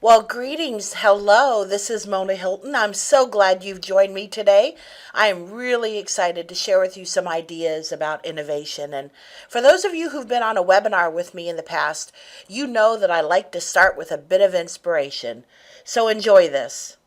Well, greetings. Hello. This is Mona Hilton. I'm so glad you've joined me today. I am really excited to share with you some ideas about innovation. And for those of you who've been on a webinar with me in the past, you know that I like to start with a bit of inspiration. So enjoy this.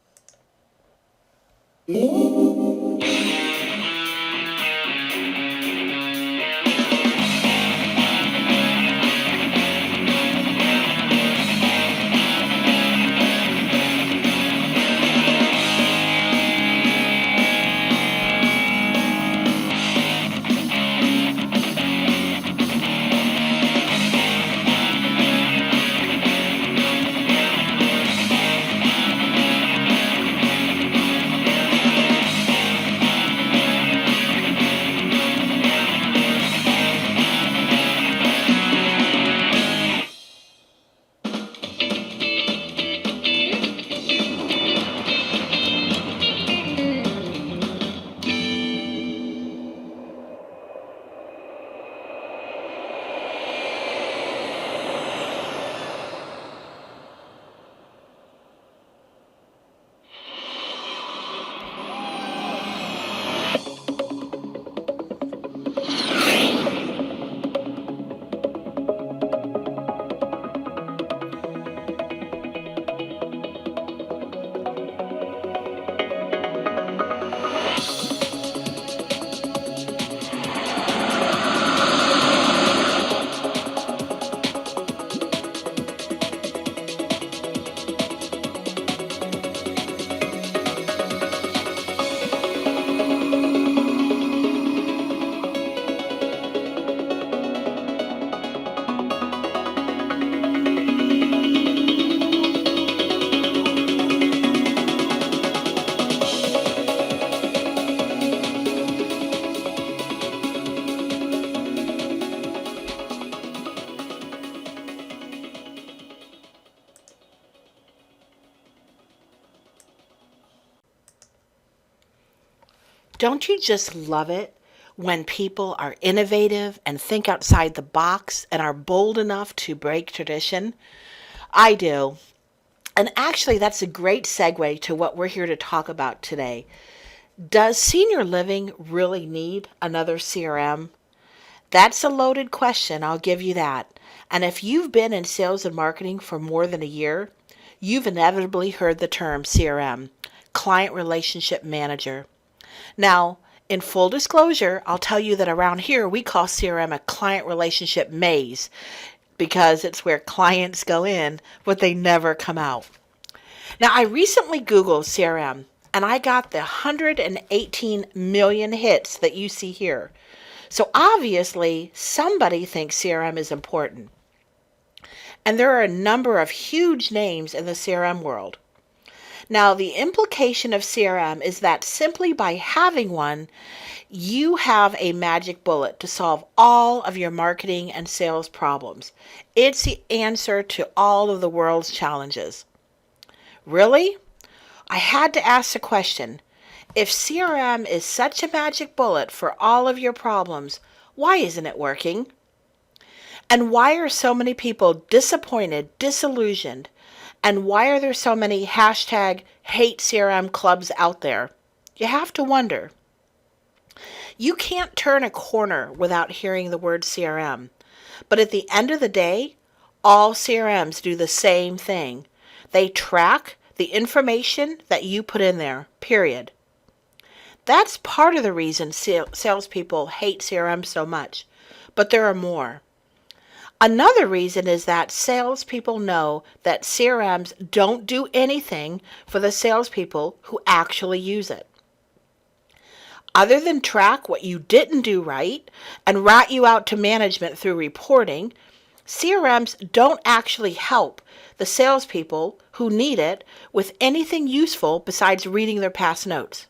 Don't you just love it when people are innovative and think outside the box and are bold enough to break tradition? I do. And actually, that's a great segue to what we're here to talk about today. Does senior living really need another CRM? That's a loaded question, I'll give you that. And if you've been in sales and marketing for more than a year, you've inevitably heard the term CRM, Client Relationship Manager. Now, in full disclosure, I'll tell you that around here we call CRM a client relationship maze because it's where clients go in, but they never come out. Now, I recently Googled CRM and I got the 118 million hits that you see here. So obviously, somebody thinks CRM is important. And there are a number of huge names in the CRM world. Now, the implication of CRM is that simply by having one, you have a magic bullet to solve all of your marketing and sales problems. It's the answer to all of the world's challenges. Really? I had to ask the question, if CRM is such a magic bullet for all of your problems, why isn't it working? And why are so many people disappointed, disillusioned? And why are there so many hashtag hate CRM clubs out there? You have to wonder. You can't turn a corner without hearing the word CRM. But at the end of the day, all CRMs do the same thing. They track the information that you put in there, period. That's part of the reason salespeople hate CRM so much. But there are more. Another reason is that salespeople know that CRMs don't do anything for the salespeople who actually use it. Other than track what you didn't do right and rat you out to management through reporting, CRMs don't actually help the salespeople who need it with anything useful besides reading their past notes.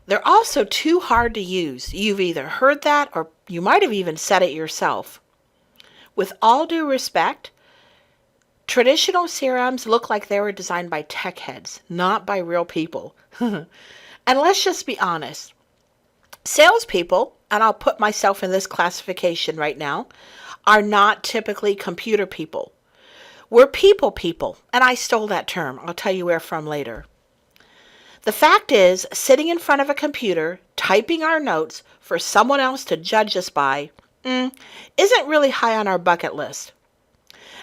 They're also too hard to use. You've either heard that or you might have even said it yourself. With all due respect, traditional CRMs look like they were designed by tech heads, not by real people. And let's just be honest. Salespeople, and I'll put myself in this classification right now, are not typically computer people. We're people, and I stole that term. I'll tell you where from later. The fact is, sitting in front of a computer, typing our notes for someone else to judge us by, isn't really high on our bucket list.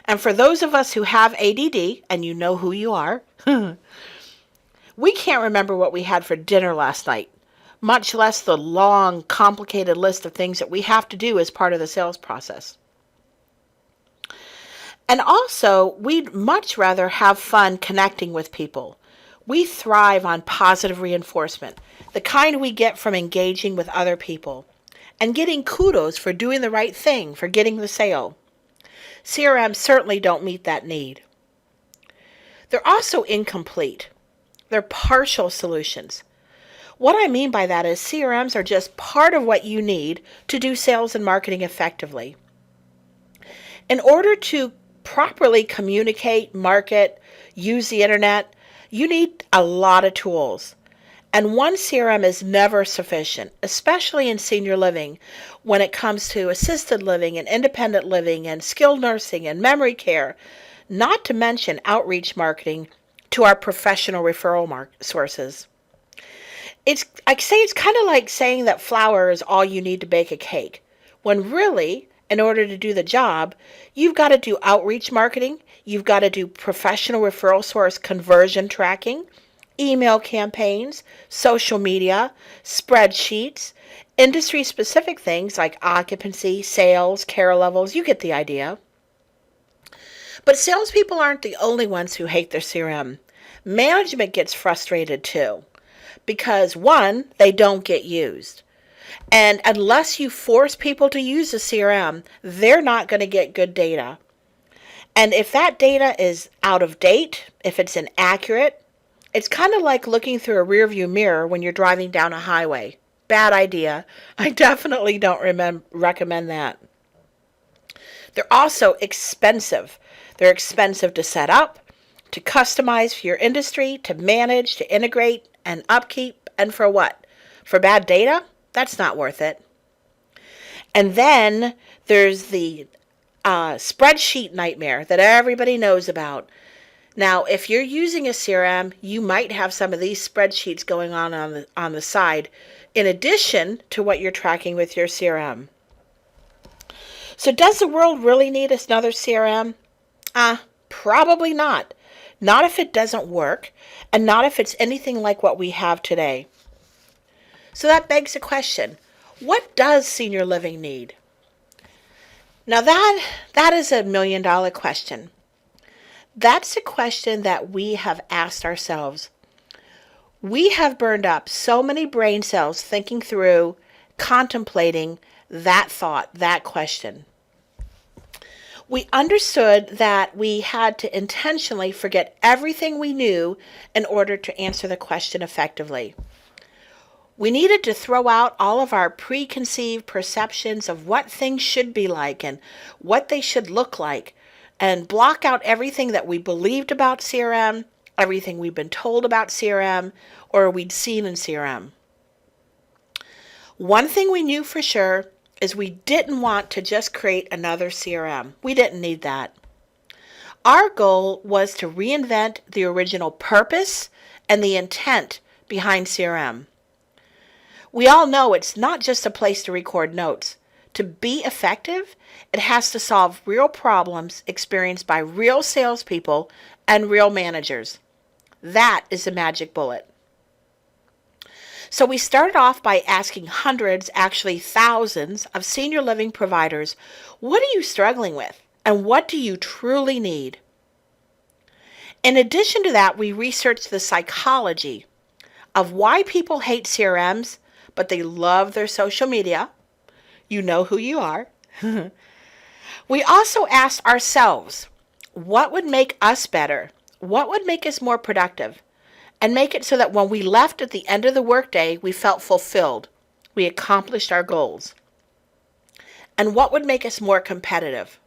And for those of us who have ADD, and you know who you are, we can't remember what we had for dinner last night, much less the long, complicated list of things that we have to do as part of the sales process. And also, we'd much rather have fun connecting with people. We thrive on positive reinforcement, the kind we get from engaging with other people, and getting kudos for doing the right thing, for getting the sale. CRMs certainly don't meet that need. They're also incomplete. They're partial solutions. What I mean by that is CRMs are just part of what you need to do sales and marketing effectively. In order to properly communicate, market, use the internet, you need a lot of tools. And one CRM is never sufficient, especially in senior living, when it comes to assisted living and independent living and skilled nursing and memory care, not to mention outreach marketing to our professional referral sources. I say it's kind of like saying that flour is all you need to bake a cake, when really, in order to do the job, you've got to do outreach marketing, you've got to do professional referral source conversion tracking, email campaigns, social media, spreadsheets, industry-specific things like occupancy, sales, care levels. You get the idea. But salespeople aren't the only ones who hate their CRM. Management gets frustrated too, because one, they don't get used. And unless you force people to use a CRM, they're not going to get good data. And if that data is out of date, if it's inaccurate, it's kind of like looking through a rearview mirror when you're driving down a highway. Bad idea. I definitely don't recommend that. They're also expensive. They're expensive to set up, to customize for your industry, to manage, to integrate, and upkeep. And for what? For bad data? That's not worth it. And then there's the spreadsheet nightmare that everybody knows about. Now, if you're using a CRM, you might have some of these spreadsheets going on the side, in addition to what you're tracking with your CRM. So does the world really need another CRM? Probably not. Not if it doesn't work, and not if it's anything like what we have today. So that begs the question, what does senior living need? Now that is $1 million question. That's a question that we have asked ourselves. We have burned up so many brain cells thinking through, contemplating that thought, that question. We understood that we had to intentionally forget everything we knew in order to answer the question effectively. We needed to throw out all of our preconceived perceptions of what things should be like and what they should look like, and block out everything that we believed about CRM, everything we've been told about CRM, or we'd seen in CRM. One thing we knew for sure is we didn't want to just create another CRM. We didn't need that. Our goal was to reinvent the original purpose and the intent behind CRM. We all know it's not just a place to record notes. To be effective, it has to solve real problems experienced by real salespeople and real managers. That is the magic bullet. So we started off by asking hundreds, actually thousands, of senior living providers, what are you struggling with and what do you truly need? In addition to that, we researched the psychology of why people hate CRMs, but they love their social media. You know who you are. We also asked ourselves, what would make us better? What would make us more productive? And make it so that when we left at the end of the workday, we felt fulfilled. We accomplished our goals. And what would make us more competitive?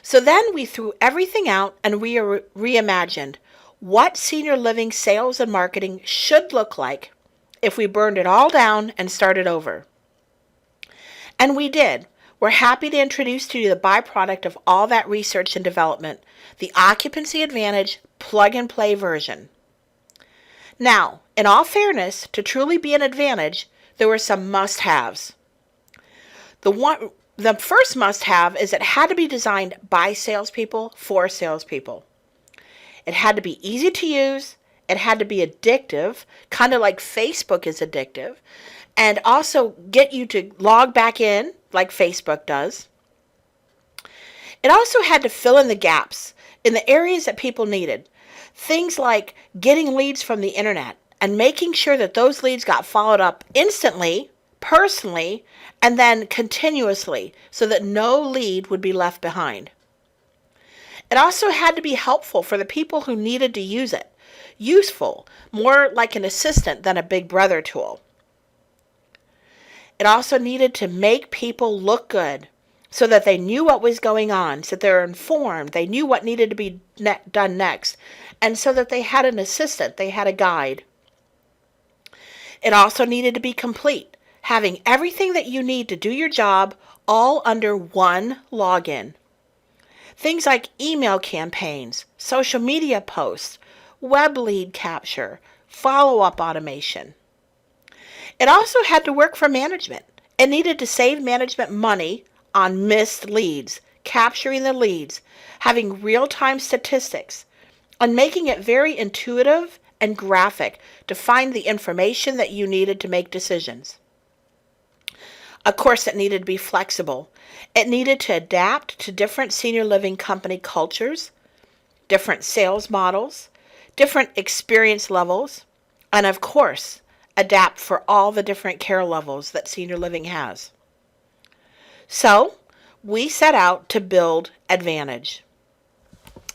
So then we threw everything out and reimagined what senior living sales and marketing should look like if we burned it all down and started over. And we did. We're happy to introduce to you the byproduct of all that research and development, the Occupancy Advantage plug-and-play version. Now, in all fairness, to truly be an advantage, there were some must-haves. The first must-have is it had to be designed by salespeople for salespeople. It had to be easy to use. It had to be addictive, kind of like Facebook is addictive, and also get you to log back in like Facebook does. It also had to fill in the gaps in the areas that people needed. Things like getting leads from the internet and making sure that those leads got followed up instantly, personally, and then continuously so that no lead would be left behind. It also had to be helpful for the people who needed to use it. Useful, more like an assistant than a big brother tool. It also needed to make people look good so that they knew what was going on, so that they were informed, they knew what needed to be done next, and so that they had an assistant, they had a guide. It also needed to be complete, having everything that you need to do your job all under one login. Things like email campaigns, social media posts, web lead capture, follow-up automation. It also had to work for management. It needed to save management money on missed leads, capturing the leads, having real-time statistics, and making it very intuitive and graphic to find the information that you needed to make decisions. Of course, it needed to be flexible. It needed to adapt to different senior living company cultures, different sales models, different experience levels, and of course, adapt for all the different care levels that senior living has. So, we set out to build Advantage.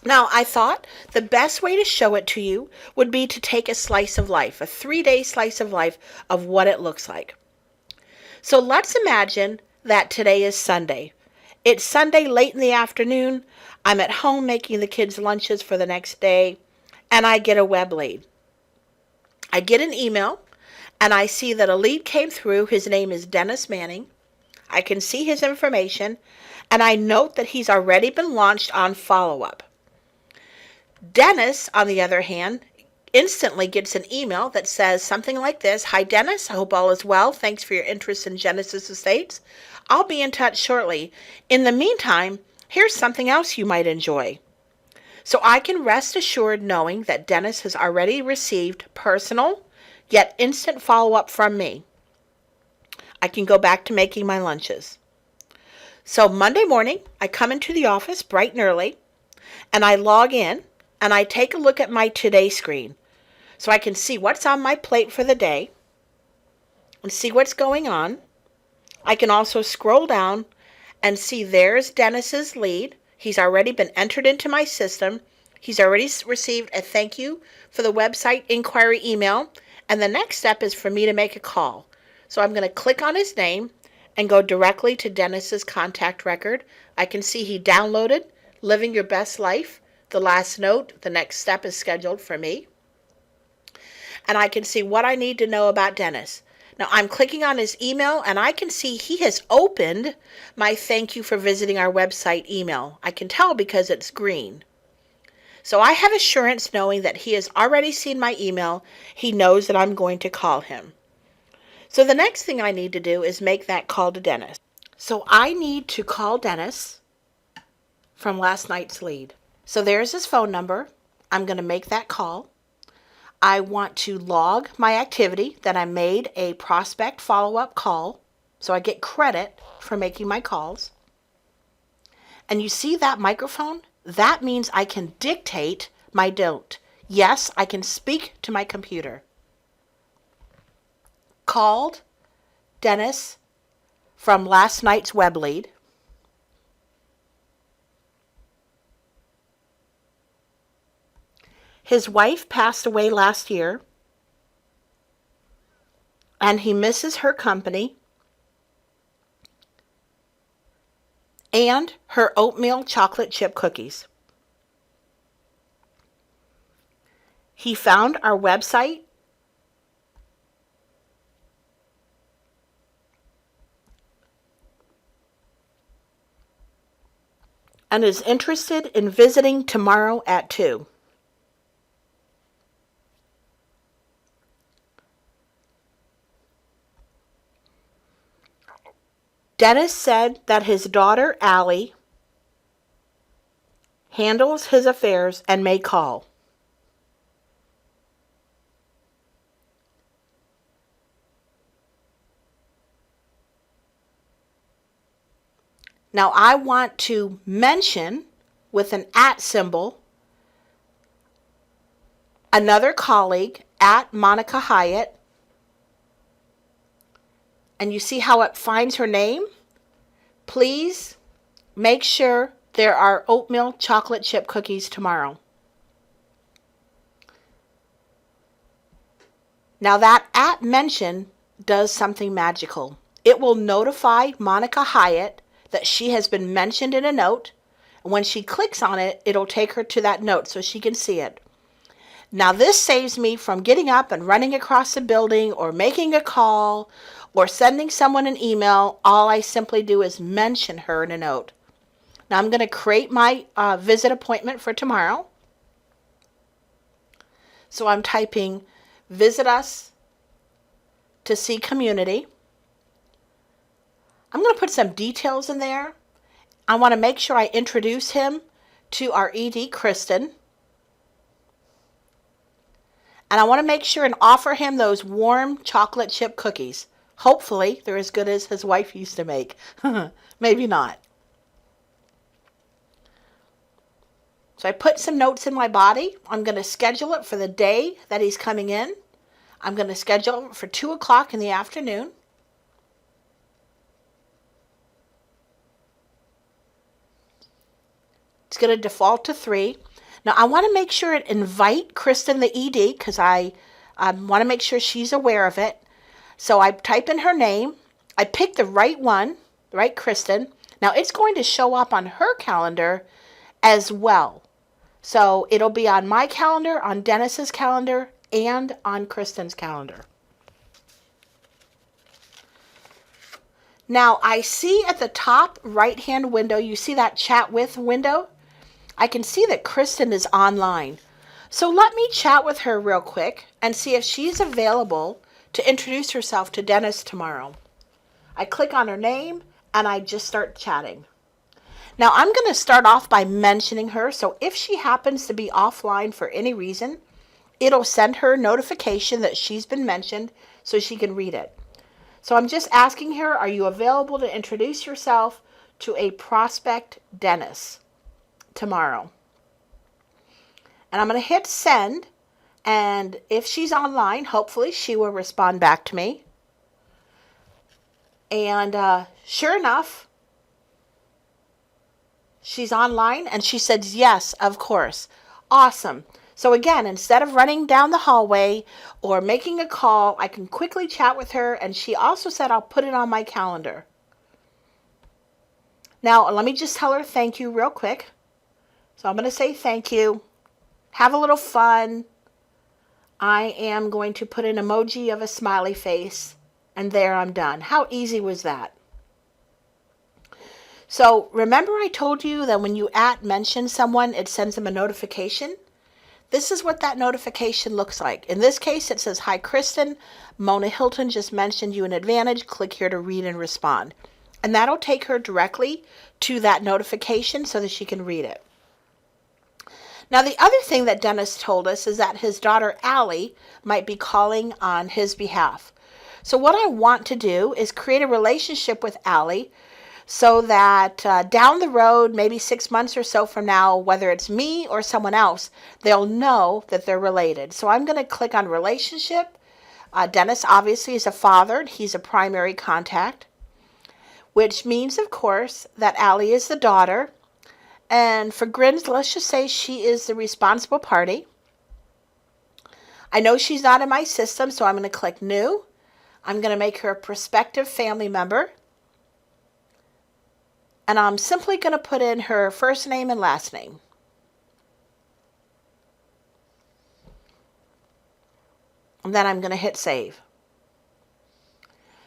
Now, I thought the best way to show it to you would be to take a slice of life, a 3-day slice of life of what it looks like. So let's imagine that today is Sunday. It's Sunday late in the afternoon. I'm at home making the kids' lunches for the next day, and I get a web lead. I get an email, and I see that a lead came through. His name is Dennis Manning. I can see his information, and I note that he's already been launched on follow-up. Dennis, on the other hand, instantly gets an email that says something like this: "Hi Dennis, I hope all is well. Thanks for your interest in Genesis Estates. I'll be in touch shortly. In the meantime, here's something else you might enjoy." So I can rest assured knowing that Dennis has already received personal, yet instant follow-up from me. I can go back to making my lunches. So Monday morning, I come into the office bright and early, and I log in, and I take a look at my Today screen so I can see what's on my plate for the day and see what's going on. I can also scroll down and see there's Dennis's lead. He's already been entered into my system. He's already received a thank you for the website inquiry email, and the next step is for me to make a call. So I'm going to click on his name and go directly to Dennis's contact record. I can see he downloaded Living Your Best Life. The last note, the next step is scheduled for me. And I can see what I need to know about Dennis. Now I'm clicking on his email, and I can see he has opened my thank you for visiting our website email. I can tell because it's green. So I have assurance knowing that he has already seen my email. He knows that I'm going to call him. So the next thing I need to do is make that call to Dennis. So I need to call Dennis from last night's lead. So there's his phone number. I'm going to make that call. I want to log my activity that I made a prospect follow-up call, so I get credit for making my calls. And you see that microphone? That means I can dictate my note. Yes, I can speak to my computer. Called Dennis from last night's web lead. His wife passed away last year, and he misses her company and her oatmeal chocolate chip cookies. He found our website and is interested in visiting tomorrow at 2. Dennis said that his daughter, Allie, handles his affairs and may call. Now I want to mention with an @ symbol another colleague at Monica Hyatt. And you see how it finds her name? Please make sure there are oatmeal chocolate chip cookies tomorrow. Now that @ mention does something magical. It will notify Monica Hyatt that she has been mentioned in a note. And when she clicks on it, it'll take her to that note so she can see it. Now this saves me from getting up and running across the building or making a call or sending someone an email. All I simply do is mention her in a note. Now I'm going to create my visit appointment for tomorrow. So I'm typing visit us to see community. I'm going to put some details in there. I want to make sure I introduce him to our ED, Kristen. And I want to make sure and offer him those warm chocolate chip cookies. Hopefully, they're as good as his wife used to make. Maybe not. So I put some notes in my body. I'm going to schedule it for the day that he's coming in. I'm going to schedule it for 2 o'clock in the afternoon. It's going to default to 3. Now I want to make sure and invite Kristen, the ED, because I want to make sure she's aware of it. So I type in her name. I pick the right one, the right Kristen. Now it's going to show up on her calendar as well. So it'll be on my calendar, on Dennis's calendar, and on Kristen's calendar. Now I see at the top right-hand window, you see that chat with window? I can see that Kristen is online. So let me chat with her real quick and see if she's available to introduce herself to Dennis tomorrow. I click on her name and I just start chatting. Now I'm going to start off by mentioning her, so if she happens to be offline for any reason, it'll send her a notification that she's been mentioned so she can read it. So I'm just asking her, are you available to introduce yourself to a prospect, Dennis, tomorrow? And I'm going to hit send, and if she's online, hopefully she will respond back to me. And sure enough, she's online, and she said, yes, of course. Awesome. So again, instead of running down the hallway or making a call, I can quickly chat with her, and she also said I'll put it on my calendar. Now, let me just tell her thank you real quick. So I'm going to say thank you. Have a little fun. I am going to put an emoji of a smiley face, and there I'm done. How easy was that? So remember I told you that when you mention someone, it sends them a notification? This is what that notification looks like. In this case, it says, hi, Kristen. Mona Hilton just mentioned you an advantage. Click here to read and respond. And that'll take her directly to that notification so that she can read it. Now, the other thing that Dennis told us is that his daughter, Allie, might be calling on his behalf. So what I want to do is create a relationship with Allie so that down the road, maybe 6 months or so from now, whether it's me or someone else, they'll know that they're related. So I'm going to click on relationship. Dennis obviously is a father. He's a primary contact, which means, of course, that Allie is the daughter. And for grins, let's just say she is the responsible party. I know she's not in my system, so I'm going to click new. I'm going to make her a prospective family member. And I'm simply going to put in her first name and last name. And then I'm going to hit save.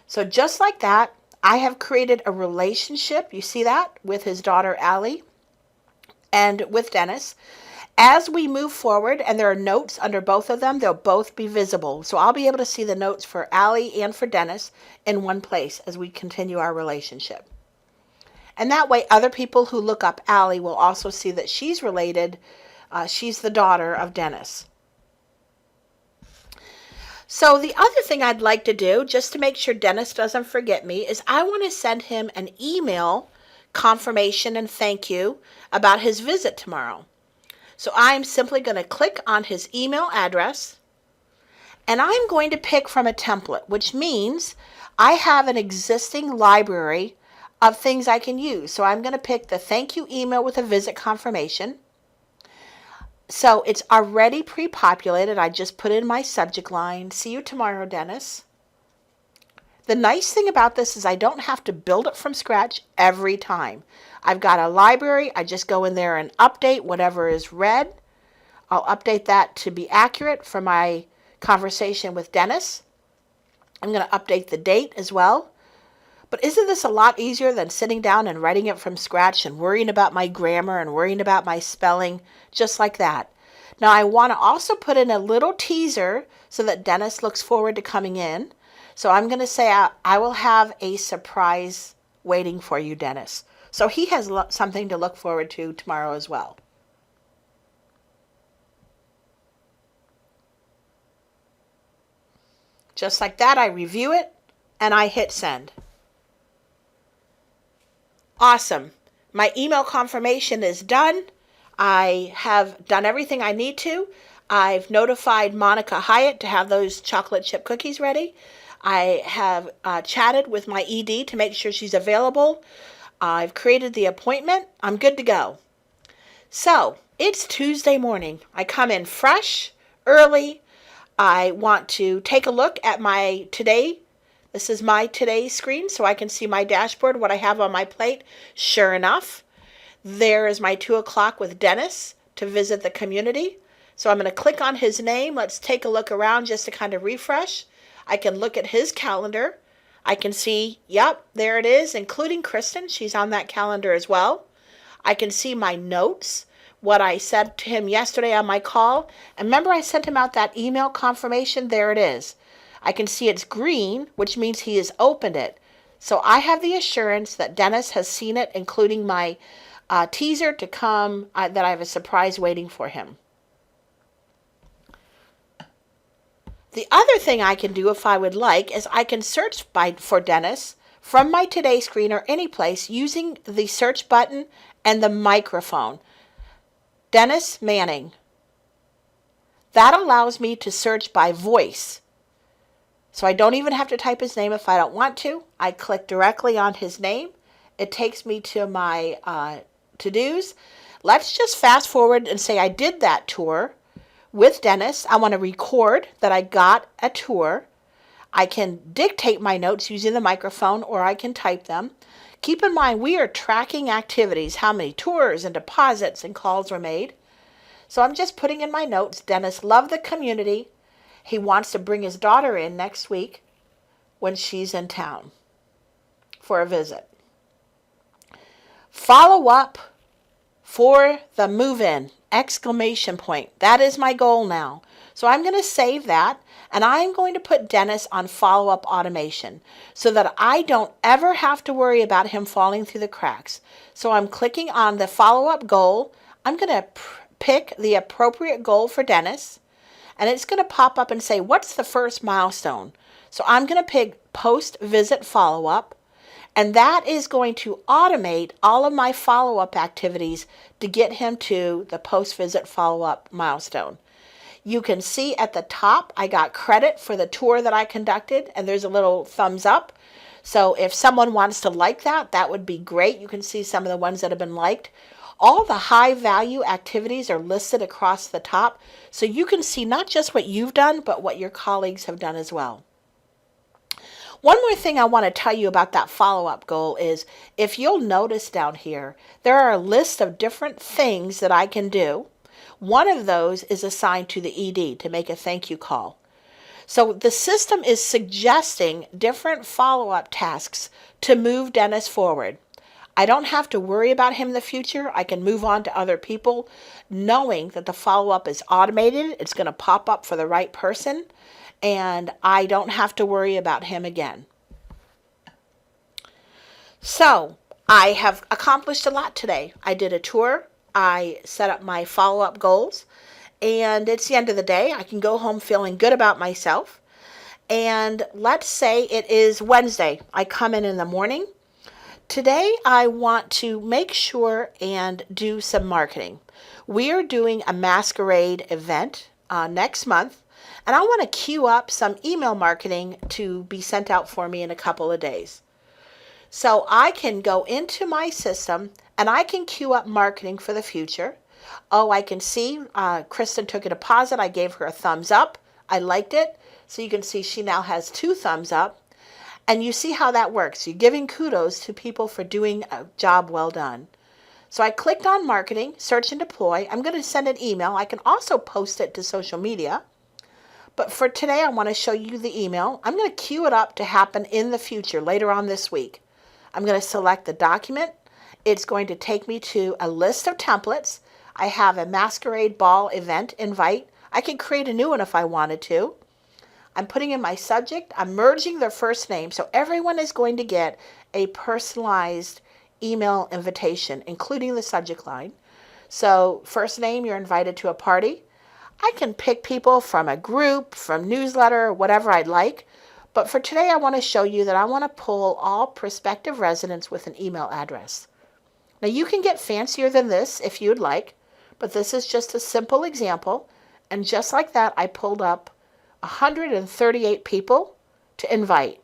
So just like that, I have created a relationship, you see that, with his daughter, Allie. and with Dennis. As we move forward, and there are notes under both of them, they'll both be visible. So I'll be able to see the notes for Allie and for Dennis in one place as we continue our relationship. And that way, other people who look up Allie will also see that she's related. She's the daughter of Dennis. So the other thing I'd like to do, just to make sure Dennis doesn't forget me, is I want to send him an email confirmation and thank you about his visit tomorrow. So I'm simply going to click on his email address, and I'm going to pick from a template, which means I have an existing library of things I can use. So I'm going to pick the thank you email with a visit confirmation. So it's already pre-populated. I just put in my subject line, see you tomorrow, Dennis. The nice thing about this is I don't have to build it from scratch every time. I've got a library. I just go in there and update whatever is read. I'll update that to be accurate for my conversation with Dennis. I'm going to update the date as well. But isn't this a lot easier than sitting down and writing it from scratch and worrying about my grammar and worrying about my spelling, just like that? Now I want to also put in a little teaser so that Dennis looks forward to coming in. So I'm going to say I will have a surprise waiting for you, Dennis. So he has something to look forward to tomorrow as well. Just like that, I review it and I hit send. Awesome. My email confirmation is done. I have done everything I need to. I've notified Monica Hyatt to have those chocolate chip cookies ready. I have chatted with my ED to make sure she's available. I've created the appointment. I'm good to go. So it's Tuesday morning. I come in fresh, early. I want to take a look at my today. This is my today screen so I can see my dashboard, what I have on my plate. Sure enough, there is my 2 o'clock with Dennis to visit the community. So I'm going to click on his name. Let's take a look around just to kind of refresh. I can look at his calendar. I can see, yep, there it is, including Kristen. She's on that calendar as well. I can see my notes, what I said to him yesterday on my call. And remember I sent him out that email confirmation? There it is. I can see it's green, which means he has opened it. So I have the assurance that Dennis has seen it, including my teaser to come, that I have a surprise waiting for him. The other thing I can do if I would like is I can search for Dennis from my Today screen or any place using the search button and the microphone. Dennis Manning. That allows me to search by voice. So I don't even have to type his name if I don't want to. I click directly on his name. It takes me to my to-dos. Let's just fast forward and say I did that tour with Dennis. I want to record that I got a tour. I can dictate my notes using the microphone or I can type them. Keep in mind, we are tracking activities, how many tours and deposits and calls were made. So I'm just putting in my notes. Dennis loved the community. He wants to bring his daughter in next week when she's in town for a visit. Follow up for the move-in! Exclamation point. That is my goal now. So I'm going to save that and I'm going to put Dennis on follow-up automation so that I don't ever have to worry about him falling through the cracks. So I'm clicking on the follow-up goal. I'm going to pick the appropriate goal for Dennis and it's going to pop up and say, what's the first milestone? So I'm going to pick post-visit follow-up. And that is going to automate all of my follow-up activities to get him to the post-visit follow-up milestone. You can see at the top, I got credit for the tour that I conducted, and there's a little thumbs up. So if someone wants to like that, that would be great. You can see some of the ones that have been liked. All the high-value activities are listed across the top, so you can see not just what you've done, but what your colleagues have done as well. One more thing I want to tell you about that follow-up goal is, if you'll notice down here, there are a list of different things that I can do. One of those is assigned to the ED to make a thank you call. So the system is suggesting different follow-up tasks to move Dennis forward. I don't have to worry about him in the future. I can move on to other people knowing that the follow-up is automated. It's going to pop up for the right person, and I don't have to worry about him again. So I have accomplished a lot today. I did a tour. I set up my follow-up goals, and it's the end of the day. I can go home feeling good about myself. And let's say it is Wednesday. I come in the morning. Today I want to make sure and do some marketing. We are doing a masquerade event next month, and I want to queue up some email marketing to be sent out for me in a couple of days. So I can go into my system and I can queue up marketing for the future. Oh, I can see Kristen took a deposit. I gave her a thumbs up. I liked it. So you can see she now has 2 thumbs up. And you see how that works. You're giving kudos to people for doing a job well done. So I clicked on marketing, search and deploy. I'm going to send an email. I can also post it to social media. But for today, I want to show you the email. I'm going to queue it up to happen in the future, later on this week. I'm going to select the document. It's going to take me to a list of templates. I have a masquerade ball event invite. I can create a new one if I wanted to. I'm putting in my subject. I'm merging their first name. So everyone is going to get a personalized email invitation, including the subject line. So first name, you're invited to a party. I can pick people from a group, from newsletter, whatever I'd like. But for today, I want to show you that I want to pull all prospective residents with an email address. Now you can get fancier than this if you'd like, but this is just a simple example. And just like that, I pulled up 138 people to invite.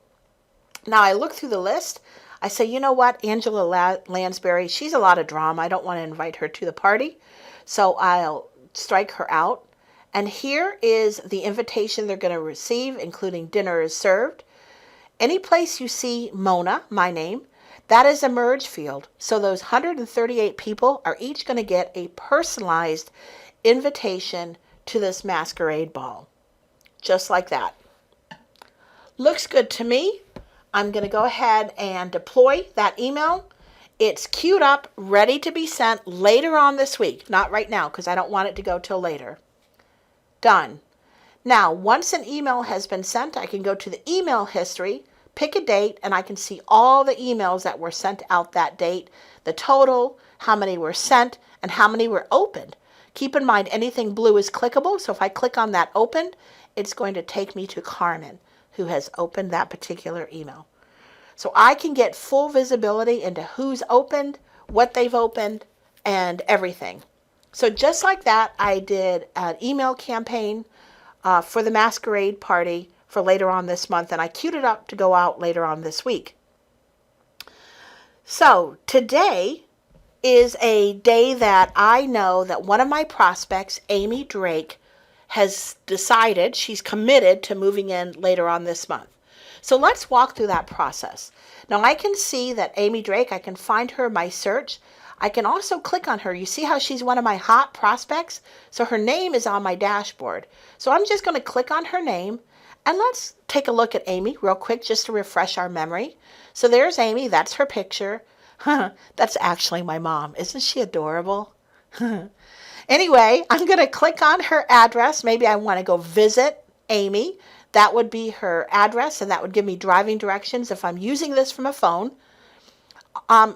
Now I look through the list. I say, you know what, Angela Lansbury, she's a lot of drama. I don't want to invite her to the party. So I'll strike her out. And here is the invitation they're going to receive, including dinner is served. Any place you see Mona, my name, that is a merge field. So those 138 people are each going to get a personalized invitation to this masquerade ball. Just like that. Looks good to me. I'm going to go ahead and deploy that email. It's queued up, ready to be sent later on this week. Not right now, because I don't want it to go till later. Done. Now, once an email has been sent, I can go to the email history, pick a date, and I can see all the emails that were sent out that date, the total, how many were sent, and how many were opened. Keep in mind, anything blue is clickable, so if I click on that opened, it's going to take me to Carmen, who has opened that particular email. So I can get full visibility into who's opened, what they've opened, and everything. So just like that, I did an email campaign for the masquerade party for later on this month, and I queued it up to go out later on this week. So today is a day that I know that one of my prospects, Amy Drake, has decided she's committed to moving in later on this month. So let's walk through that process. Now I can see that Amy Drake, I can find her in my search. I can also click on her. You see how she's one of my hot prospects? So her name is on my dashboard. So I'm just going to click on her name, and let's take a look at Amy real quick just to refresh our memory. So there's Amy. That's her picture. That's actually my mom. Isn't she adorable? Anyway, I'm going to click on her address. Maybe I want to go visit Amy. That would be her address, and that would give me driving directions if I'm using this from a phone.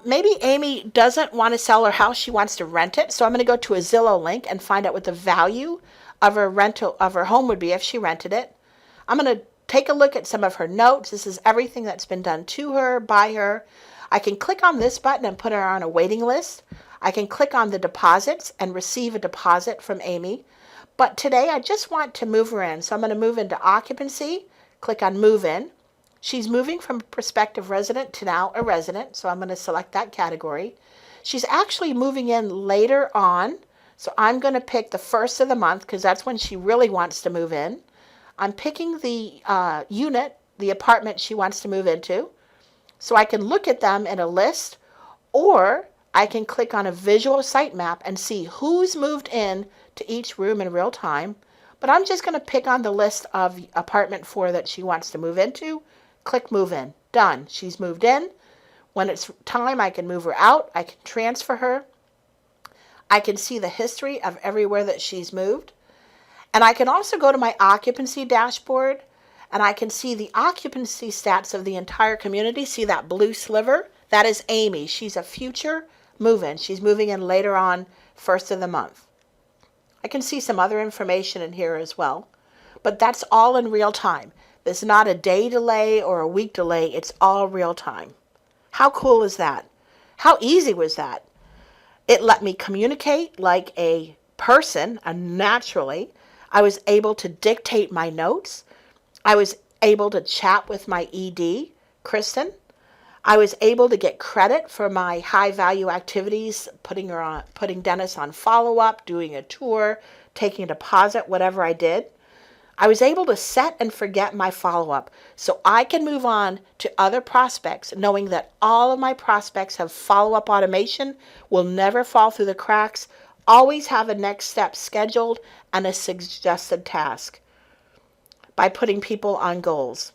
Maybe Amy doesn't want to sell her house. She wants to rent it. So I'm going to go to a Zillow link and find out what the value of her rental of her home would be if she rented it. I'm going to take a look at some of her notes. This is everything that's been done to her, by her. I can click on this button and put her on a waiting list. I can click on the deposits and receive a deposit from Amy. But today I just want to move her in. So I'm going to move into occupancy, click on move in. She's moving from a prospective resident to now a resident, so I'm going to select that category. She's actually moving in later on, so I'm going to pick the first of the month because that's when she really wants to move in. I'm picking the unit, the apartment she wants to move into, so I can look at them in a list, or I can click on a visual site map and see who's moved in to each room in real time. But I'm just going to pick on the list of apartment 4 that she wants to move into. Click move in. Done. She's moved in. When it's time, I can move her out. I can transfer her. I can see the history of everywhere that she's moved. And I can also go to my occupancy dashboard and I can see the occupancy stats of the entire community. See that blue sliver? That is Amy. She's a future move-in. She's moving in later on, first of the month. I can see some other information in here as well, but that's all in real time. There's not a day delay or a week delay. It's all real time. How cool is that? How easy was that? It let me communicate like a person, and naturally. I was able to dictate my notes. I was able to chat with my ED, Kristen. I was able to get credit for my high value activities, putting Dennis on follow-up, doing a tour, taking a deposit, whatever I did. I was able to set and forget my follow-up so I can move on to other prospects, knowing that all of my prospects have follow-up automation, will never fall through the cracks, always have a next step scheduled and a suggested task by putting people on goals.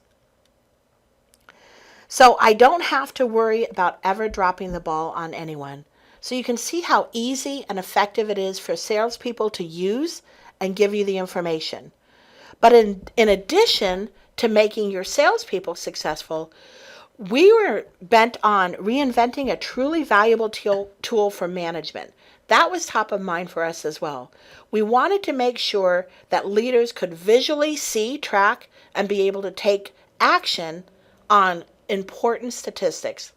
So I don't have to worry about ever dropping the ball on anyone. So you can see how easy and effective it is for salespeople to use and give you the information. But in addition to making your salespeople successful, we were bent on reinventing a truly valuable tool for management. That was top of mind for us as well. We wanted to make sure that leaders could visually see, track, and be able to take action on important statistics,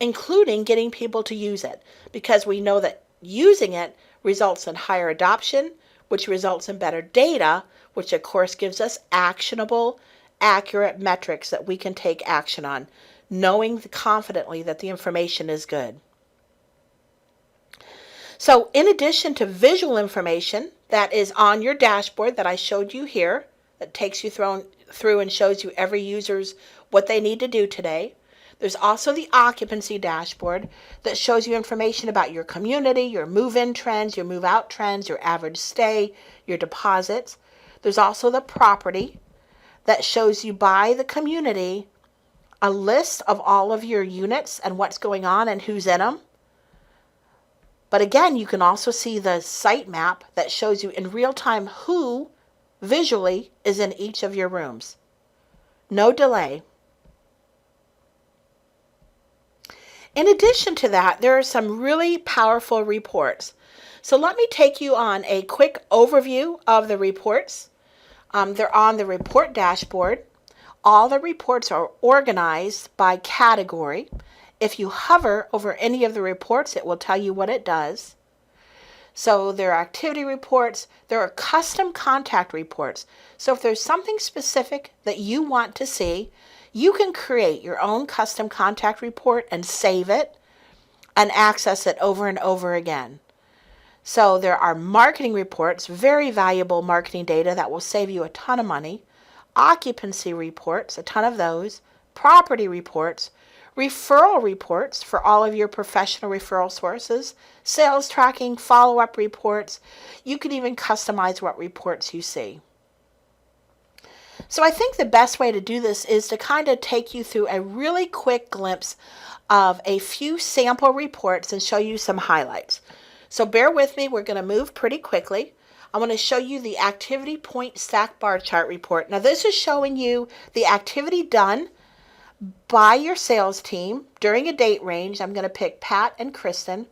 including getting people to use it, because we know that using it results in higher adoption, which results in better data, which of course gives us actionable, accurate metrics that we can take action on, knowing confidently that the information is good. So in addition to visual information that is on your dashboard that I showed you here, that takes you through and shows you every user's what they need to do today, there's also the occupancy dashboard that shows you information about your community, your move-in trends, your move-out trends, your average stay, your deposits. There's also the property that shows you by the community a list of all of your units and what's going on and who's in them. But again, you can also see the site map that shows you in real time who visually is in each of your rooms. No delay. In addition to that, there are some really powerful reports. So let me take you on a quick overview of the reports. They're on the report dashboard. All the reports are organized by category. If you hover over any of the reports, it will tell you what it does. So there are activity reports, there are custom contact reports. So if there's something specific that you want to see, you can create your own custom contact report and save it and access it over and over again. So there are marketing reports, very valuable marketing data that will save you a ton of money. Occupancy reports, a ton of those. Property reports. Referral reports for all of your professional referral sources. Sales tracking, follow-up reports. You can even customize what reports you see. So I think the best way to do this is to kind of take you through a really quick glimpse of a few sample reports and show you some highlights. So bear with me, we're going to move pretty quickly. I want to show you the activity point stack bar chart report. Now this is showing you the activity done by your sales team during a date range. I'm going to pick Pat and Kristen.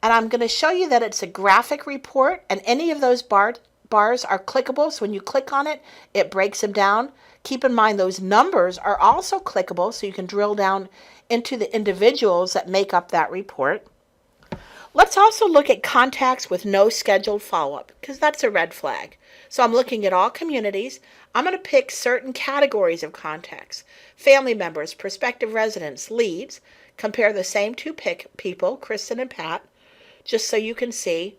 And I'm going to show you that it's a graphic report and any of those bars are clickable. So when you click on it, it breaks them down. Keep in mind those numbers are also clickable so you can drill down into the individuals that make up that report. Let's also look at contacts with no scheduled follow-up because that's a red flag. So I'm looking at all communities. I'm going to pick certain categories of contacts. Family members, prospective residents, leads. Compare the same two people, Kristen and Pat, just so you can see.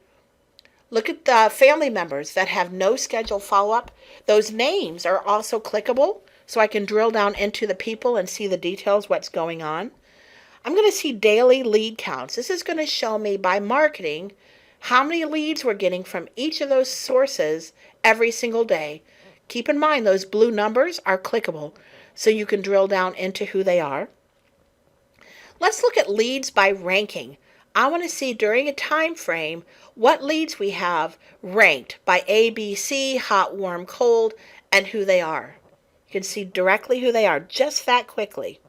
Look at the family members that have no scheduled follow-up. Those names are also clickable, so I can drill down into the people and see the details, what's going on. I'm going to see daily lead counts. This is going to show me by marketing how many leads we're getting from each of those sources every single day. Keep in mind those blue numbers are clickable, so you can drill down into who they are. Let's look at leads by ranking. I want to see during a time frame what leads we have ranked by A, B, C, hot, warm, cold, and who they are. You can see directly who they are just that quickly.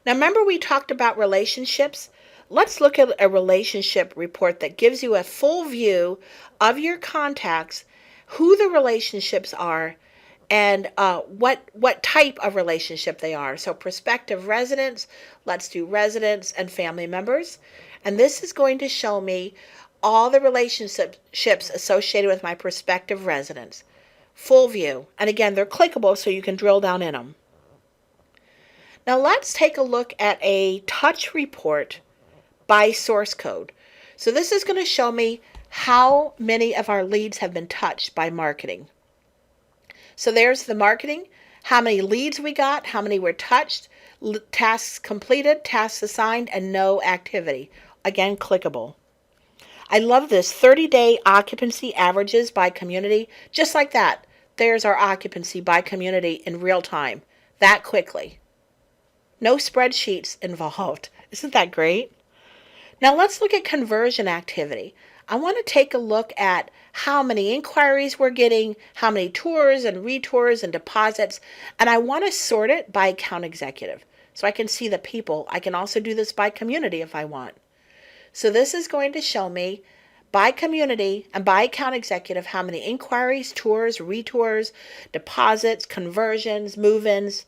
Now remember we talked about relationships? Let's look at a relationship report that gives you a full view of your contacts, who the relationships are, and what type of relationship they are. So prospective residents, let's do residents and family members. And this is going to show me all the relationships associated with my prospective residents. Full view. And again, they're clickable so you can drill down in them. Now let's take a look at a touch report by source code. So this is going to show me how many of our leads have been touched by marketing. So there's the marketing, how many leads we got, how many were touched, tasks completed, tasks assigned, and no activity. Again, clickable. I love this 30-day occupancy averages by community. Just like that, there's our occupancy by community in real time, that quickly. No spreadsheets involved. Isn't that great? Now let's look at conversion activity. I want to take a look at how many inquiries we're getting, how many tours and retours and deposits, and I want to sort it by account executive so I can see the people. I can also do this by community if I want. So this is going to show me by community and by account executive how many inquiries, tours, retours, deposits, conversions, move-ins,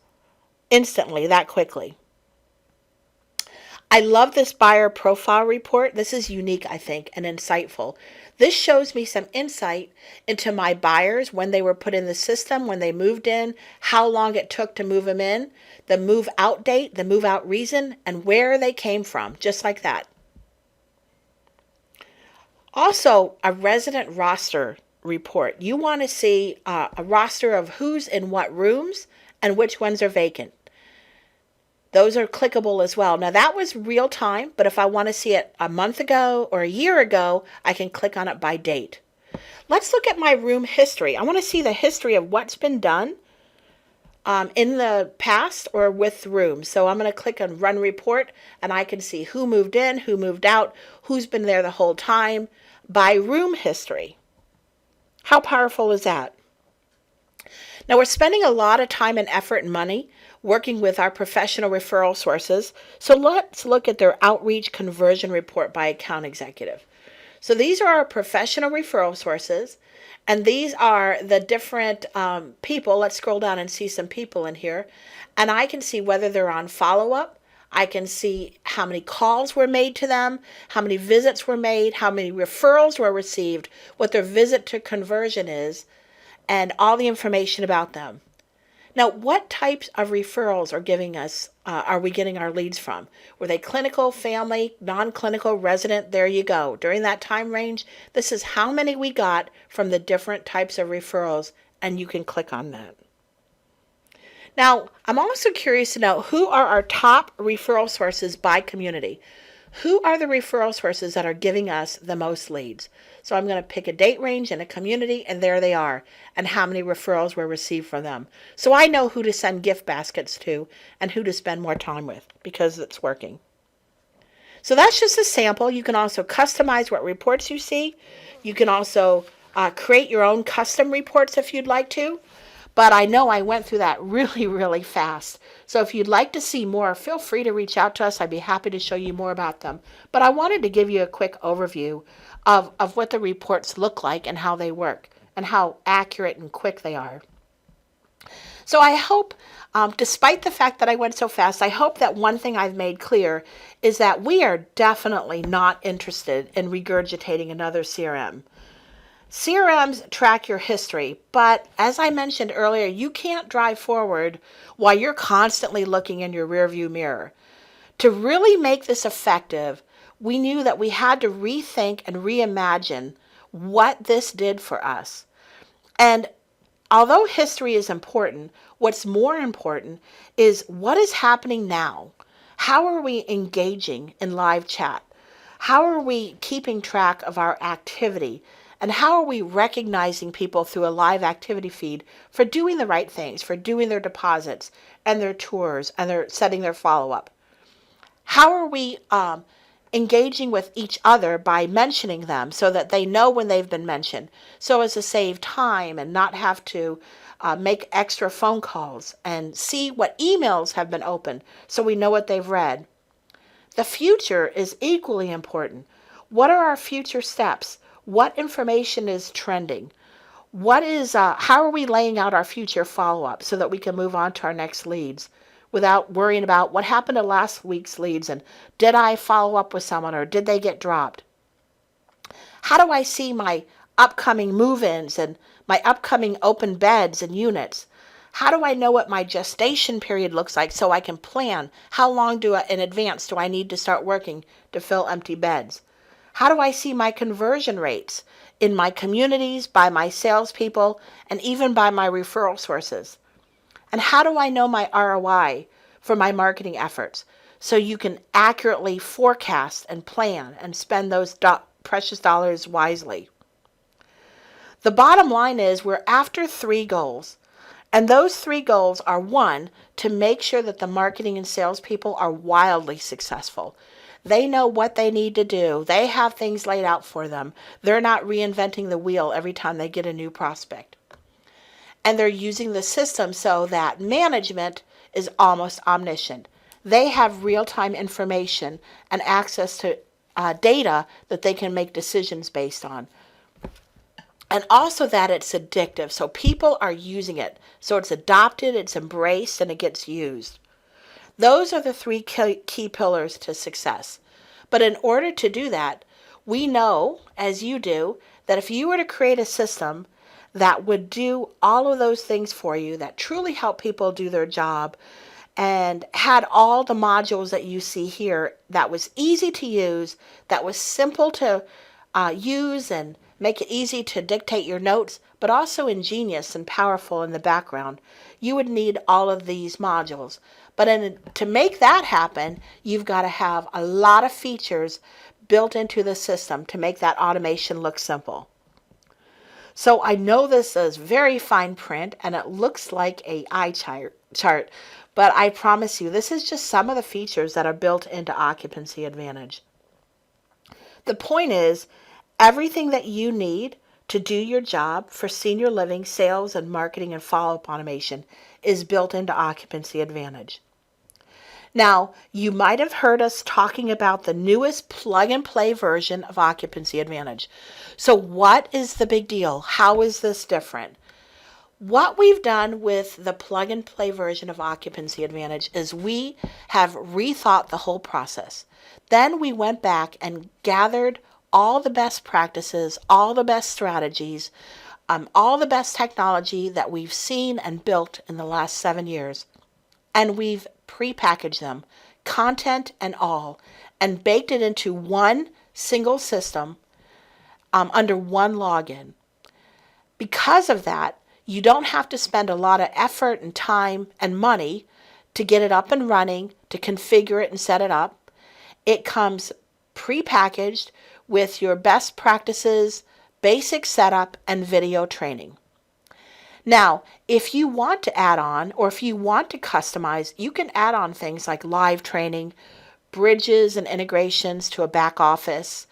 instantly, that quickly. I love this buyer profile report. This is unique, I think, and insightful. This shows me some insight into my buyers, when they were put in the system, when they moved in, how long it took to move them in, the move out date, the move out reason, and where they came from, just like that. Also, a resident roster report. You want to see a roster of who's in what rooms and which ones are vacant. Those are clickable as well. Now that was real time, but if I want to see it a month ago or a year ago, I can click on it by date. Let's look at my room history. I want to see the history of what's been done in the past or with rooms. So I'm going to click on Run Report, and I can see who moved in, who moved out, who's been there the whole time by room history. How powerful is that? Now we're spending a lot of time and effort and money working with our professional referral sources. So let's look at their outreach conversion report by account executive. So these are our professional referral sources, and these are the different people. Let's scroll down and see some people in here, and I can see whether they're on follow-up. I can see how many calls were made to them, how many visits were made, how many referrals were received, what their visit to conversion is, and all the information about them. Now, what types of referrals are we getting our leads from? Were they clinical, family, non-clinical, resident? There you go. During that time range, this is how many we got from the different types of referrals, and you can click on that. Now, I'm also curious to know who are our top referral sources by community. Who are the referral sources that are giving us the most leads? So I'm going to pick a date range and a community, and there they are, and how many referrals were received from them. So I know who to send gift baskets to and who to spend more time with because it's working. So that's just a sample. You can also customize what reports you see. You can also create your own custom reports if you'd like to. But I know I went through that really, really fast. So if you'd like to see more, feel free to reach out to us. I'd be happy to show you more about them. But I wanted to give you a quick overview of what the reports look like and how they work and how accurate and quick they are. So I hope, despite the fact that I went so fast, I hope that one thing I've made clear is that we are definitely not interested in regurgitating another CRM. CRMs track your history, but as I mentioned earlier, you can't drive forward while you're constantly looking in your rearview mirror. To really make this effective, we knew that we had to rethink and reimagine what this did for us. And although history is important, what's more important is what is happening now. How are we engaging in live chat? How are we keeping track of our activity? And how are we recognizing people through a live activity feed for doing the right things, for doing their deposits and their tours and their setting their follow-up? How are we engaging with each other by mentioning them so that they know when they've been mentioned, so as to save time and not have to make extra phone calls, and see what emails have been opened so we know what they've read. The future is equally important. What are our future steps? What information is trending? How are we laying out our future follow-up so that we can move on to our next leads without worrying about what happened to last week's leads and did I follow up with someone or did they get dropped? How do I see my upcoming move-ins and my upcoming open beds and units? How do I know what my gestation period looks like so I can plan how long in advance do I need to start working to fill empty beds? How do I see my conversion rates in my communities, by my salespeople, and even by my referral sources? And how do I know my ROI for my marketing efforts so you can accurately forecast and plan and spend those precious dollars wisely? The bottom line is we're after 3 goals. And those 3 goals are: 1, to make sure that the marketing and salespeople are wildly successful. They know what they need to do. They have things laid out for them. They're not reinventing the wheel every time they get a new prospect. And they're using the system so that management is almost omniscient. They have real-time information and access to data that they can make decisions based on. And also that it's addictive, so people are using it. So it's adopted, it's embraced, and it gets used. Those are the 3 key pillars to success. But in order to do that, we know, as you do, that if you were to create a system that would do all of those things for you, that truly help people do their job, and had all the modules that you see here, that was easy to use, that was simple to use and make it easy to dictate your notes, but also ingenious and powerful in the background, you would need all of these modules. But to make that happen, you've got to have a lot of features built into the system to make that automation look simple. So I know this is very fine print and it looks like a eye chart, but I promise you this is just some of the features that are built into Occupancy Advantage. The point is, everything that you need to do your job for senior living, sales, and marketing and follow-up automation is built into Occupancy Advantage. Now, you might have heard us talking about the newest plug-and-play version of Occupancy Advantage. So what is the big deal? How is this different? What we've done with the plug-and-play version of Occupancy Advantage is we have rethought the whole process. Then we went back and gathered all the best practices, all the best strategies, all the best technology that we've seen and built in the last 7 years. And we've prepackaged them, content and all, and baked it into one single system under one login. Because of that, you don't have to spend a lot of effort and time and money to get it up and running, to configure it and set it up. It comes prepackaged with your best practices, basic setup, and video training. Now, if you want to add on or if you want to customize, you can add on things like live training, bridges and integrations to a back office,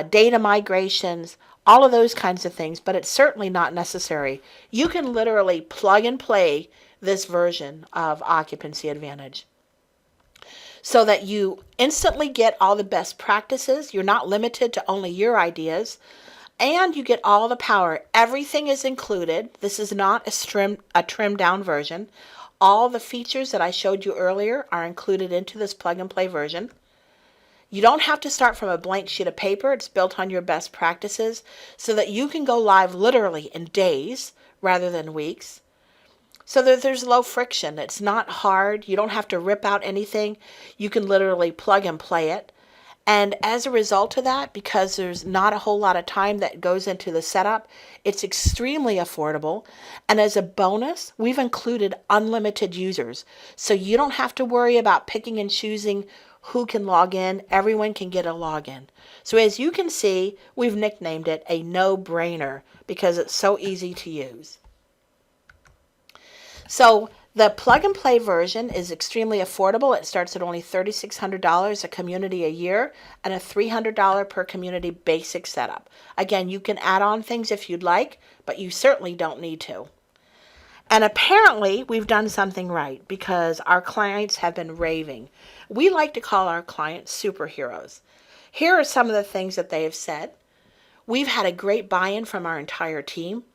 data migrations, all of those kinds of things, but it's certainly not necessary. You can literally plug and play this version of Occupancy Advantage so that you instantly get all the best practices. You're not limited to only your ideas. And you get all the power. Everything is included. This is not a trimmed down version. All the features that I showed you earlier are included into this plug and play version. You don't have to start from a blank sheet of paper. It's built on your best practices so that you can go live literally in days rather than weeks. So that there's low friction. It's not hard. You don't have to rip out anything. You can literally plug and play it. And as a result of that, because there's not a whole lot of time that goes into the setup, it's extremely affordable. And as a bonus, we've included unlimited users. So you don't have to worry about picking and choosing who can log in. Everyone can get a login. So as you can see, we've nicknamed it a no-brainer because it's so easy to use. So The plug and play version is extremely affordable. It starts at only $3,600 a community a year and a $300 per community basic setup. Again, you can add on things if you'd like, but you certainly don't need to. And apparently, we've done something right because our clients have been raving. We like to call our clients superheroes. Here are some of the things that they have said. We've had a great buy-in from our entire team.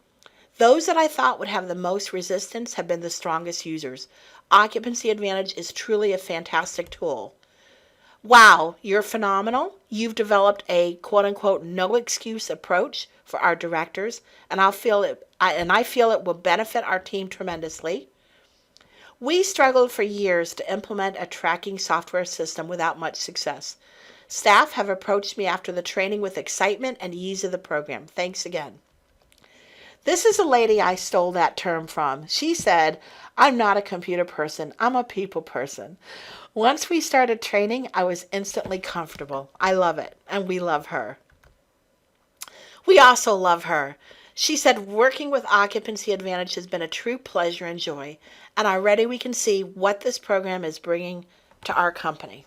Those that I thought would have the most resistance have been the strongest users. Occupancy Advantage is truly a fantastic tool. Wow, you're phenomenal. You've developed a quote-unquote no excuse approach for our directors, and I feel it will benefit our team tremendously. We struggled for years to implement a tracking software system without much success. Staff have approached me after the training with excitement and ease of the program. Thanks again. This is a lady I stole that term from. She said, I'm not a computer person, I'm a people person. Once we started training, I was instantly comfortable. I love it, and we love her. We also love her. She said, working with Occupancy Advantage has been a true pleasure and joy, and already we can see what this program is bringing to our company.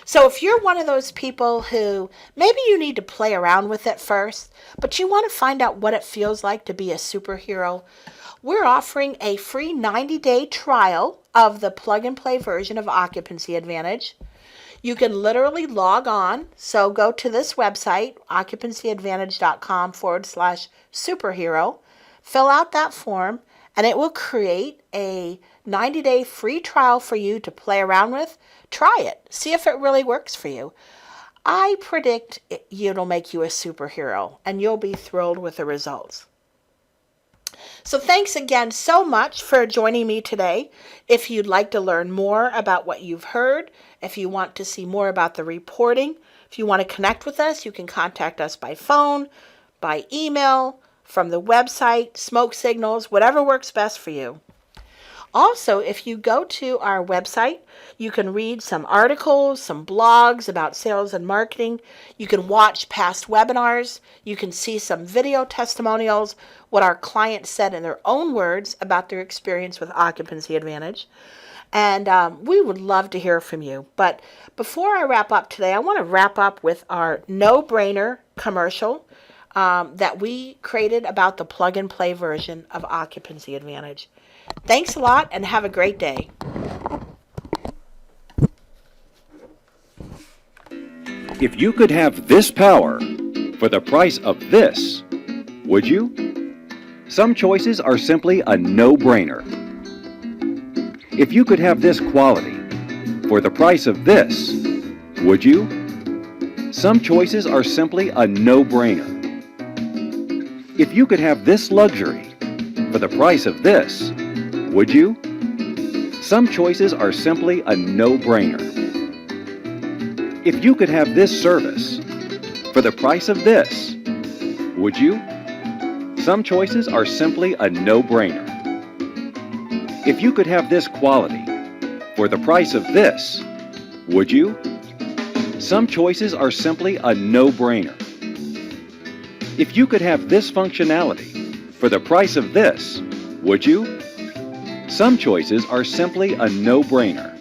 So if you're one of those people who maybe you need to play around with it first, but you want to find out what it feels like to be a superhero, we're offering a free 90-day trial of the plug-and-play version of Occupancy Advantage. You can literally log on, so go to this website, occupancyadvantage.com/superhero, fill out that form, and it will create a 90-day free trial for you to play around with. Try it. See if it really works for you. I predict it'll make you a superhero, and you'll be thrilled with the results. So thanks again so much for joining me today. If you'd like to learn more about what you've heard, if you want to see more about the reporting, if you want to connect with us, you can contact us by phone, by email, from the website, smoke signals, whatever works best for you. Also, if you go to our website, you can read some articles, some blogs about sales and marketing. You can watch past webinars. You can see some video testimonials, what our clients said in their own words about their experience with Occupancy Advantage. And we would love to hear from you. But before I wrap up today, I want to wrap up with our no-brainer commercial that we created about the plug-and-play version of Occupancy Advantage. Thanks a lot and have a great day. If you could have this power for the price of this, would you? Some choices are simply a no-brainer. If you could have this quality for the price of this, would you? Some choices are simply a no-brainer. If you could have this luxury for the price of this, would you? Some choices are simply a no-brainer. If you could have this service for the price of this, would you? Some choices are simply a no-brainer. If you could have this quality for the price of this, would you? Some choices are simply a no-brainer. If you could have this functionality for the price of this, would you? Some choices are simply a no-brainer.